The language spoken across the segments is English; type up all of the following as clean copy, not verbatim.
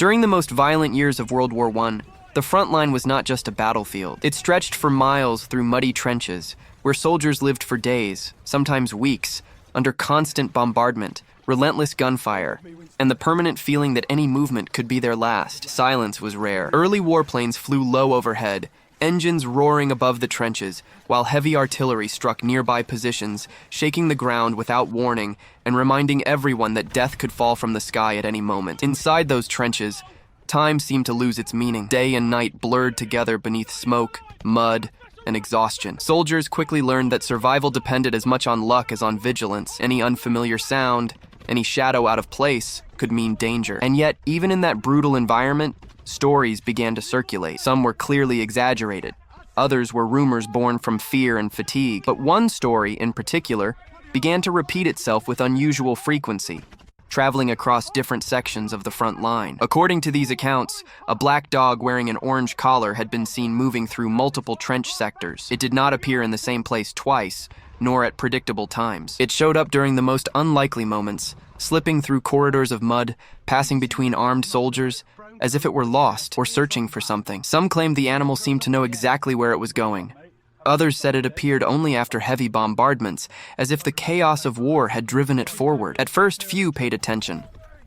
During the most violent years of World War I, the front line was not just a battlefield. It stretched for miles through muddy trenches, where soldiers lived for days, sometimes weeks, under constant bombardment, relentless gunfire, and the permanent feeling that any movement could be their last. Silence was rare. Early warplanes flew low overhead, engines roaring above the trenches, while heavy artillery struck nearby positions, shaking the ground without warning and reminding everyone that death could fall from the sky at any moment. Inside those trenches, time seemed to lose its meaning. Day and night blurred together beneath smoke, mud, and exhaustion. Soldiers quickly learned that survival depended as much on luck as on vigilance. Any unfamiliar sound, any shadow out of place could mean danger. And yet, even in that brutal environment, stories began to circulate. Some were clearly exaggerated. Others were rumors born from fear and fatigue. But one story, in particular, began to repeat itself with unusual frequency, traveling across different sections of the front line. According to these accounts, a black dog wearing an orange collar had been seen moving through multiple trench sectors. It did not appear in the same place twice, nor at predictable times. It showed up during the most unlikely moments, slipping through corridors of mud, passing between armed soldiers, as if it were lost or searching for something. Some claimed the animal seemed to know exactly where it was going. Others said it appeared only after heavy bombardments, as if the chaos of war had driven it forward. At first, few paid attention.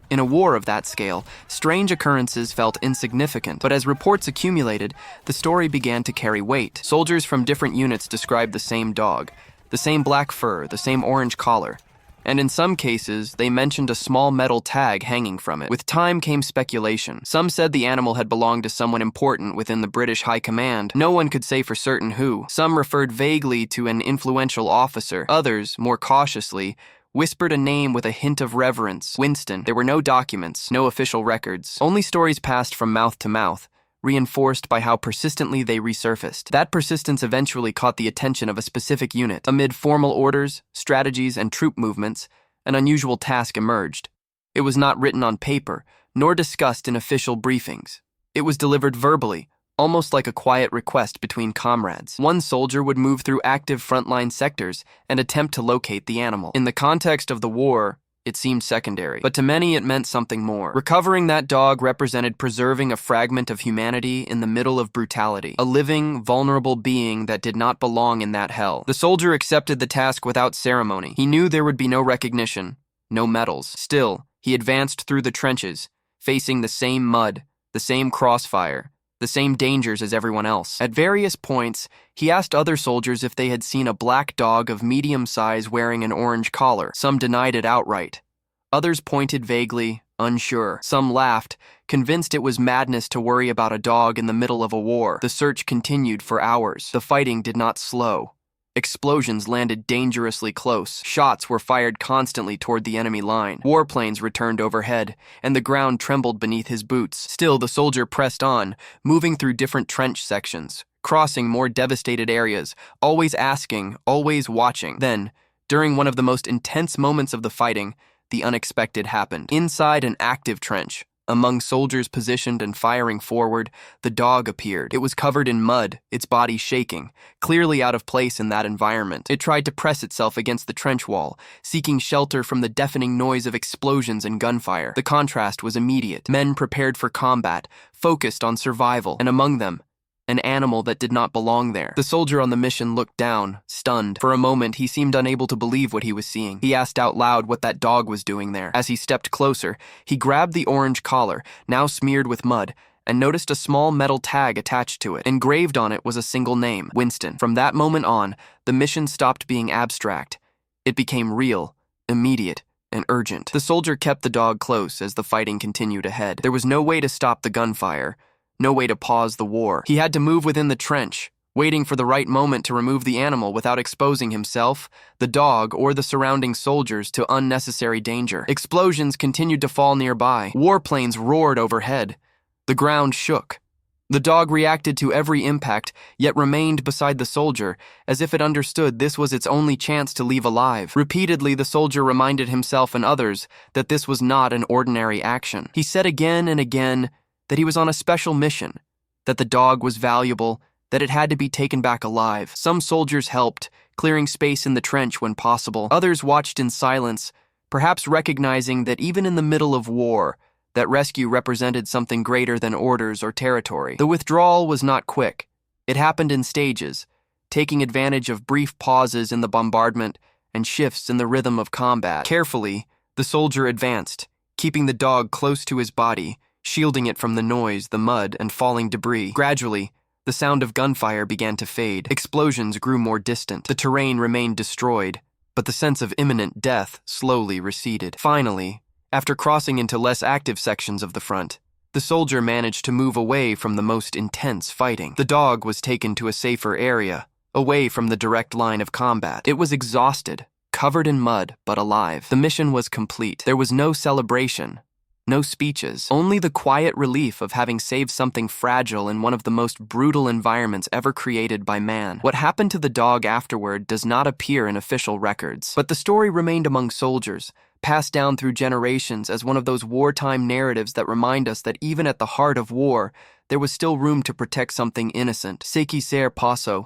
In a war of that scale, strange occurrences felt insignificant, but as reports accumulated, the story began to carry weight. Soldiers from different units described the same dog, the same black fur, the same orange collar, and in some cases, they mentioned a small metal tag hanging from it. With time came speculation. Some said the animal had belonged to someone important within the British High Command. No one could say for certain who. Some referred vaguely to an influential officer. Others, more cautiously, whispered a name with a hint of reverence: Winston. There were no documents, no official records. Only stories passed from mouth to mouth, reinforced by how persistently they resurfaced. That persistence eventually caught the attention of a specific unit. Amid formal orders, strategies, and troop movements, an unusual task emerged. It was not written on paper, nor discussed in official briefings. It was delivered verbally, almost like a quiet request between comrades. One soldier would move through active frontline sectors and attempt to locate the animal. In the context of the war, it seemed secondary, but to many it meant something more. Recovering that dog represented preserving a fragment of humanity in the middle of brutality, a living, vulnerable being that did not belong in that hell. The soldier accepted the task without ceremony. He knew there would be no recognition, no medals. Still, he advanced through the trenches, facing the same mud, the same crossfire, the same dangers as everyone else. At various points, he asked other soldiers if they had seen a black dog of medium size wearing an orange collar. Some denied it outright. Others pointed vaguely, unsure. Some laughed, convinced it was madness to worry about a dog in the middle of a war. The search continued for hours. The fighting did not slow. Explosions landed dangerously close. Shots were fired constantly toward the enemy line. Warplanes returned overhead, and the ground trembled beneath his boots. Still, the soldier pressed on, moving through different trench sections, crossing more devastated areas, always asking, always watching. Then, during one of the most intense moments of the fighting, the unexpected happened. Inside an active trench, among soldiers positioned and firing forward, the dog appeared. It was covered in mud, its body shaking, clearly out of place in that environment. It tried to press itself against the trench wall, seeking shelter from the deafening noise of explosions and gunfire. The contrast was immediate. Men prepared for combat, focused on survival, and among them, an animal that did not belong there. The soldier on the mission looked down, stunned. For a moment, he seemed unable to believe what he was seeing. He asked out loud what that dog was doing there. As he stepped closer, he grabbed the orange collar, now smeared with mud, and noticed a small metal tag attached to it. Engraved on it was a single name: Winston. From that moment on, the mission stopped being abstract. It became real, immediate, and urgent. The soldier kept the dog close as the fighting continued ahead. There was no way to stop the gunfire, no way to pause the war. He had to move within the trench, waiting for the right moment to remove the animal without exposing himself, the dog, or the surrounding soldiers to unnecessary danger. Explosions continued to fall nearby. Warplanes roared overhead. The ground shook. The dog reacted to every impact, yet remained beside the soldier, as if it understood this was its only chance to leave alive. Repeatedly, the soldier reminded himself and others that this was not an ordinary action. He said again and again that he was on a special mission, that the dog was valuable, that it had to be taken back alive. Some soldiers helped, clearing space in the trench when possible. Others watched in silence, perhaps recognizing that even in the middle of war, that rescue represented something greater than orders or territory. The withdrawal was not quick. It happened in stages, taking advantage of brief pauses in the bombardment and shifts in the rhythm of combat. Carefully, the soldier advanced, keeping the dog close to his body, shielding it from the noise, the mud, and falling debris. Gradually, the sound of gunfire began to fade. Explosions grew more distant. The terrain remained destroyed, but the sense of imminent death slowly receded. Finally, after crossing into less active sections of the front, the soldier managed to move away from the most intense fighting. The dog was taken to a safer area, away from the direct line of combat. It was exhausted, covered in mud, but alive. The mission was complete. There was no celebration, no speeches, only the quiet relief of having saved something fragile in one of the most brutal environments ever created by man. What happened to the dog afterward does not appear in official records, but the story remained among soldiers, passed down through generations as one of those wartime narratives that remind us that even at the heart of war, there was still room to protect something innocent. Ce qui sert paso,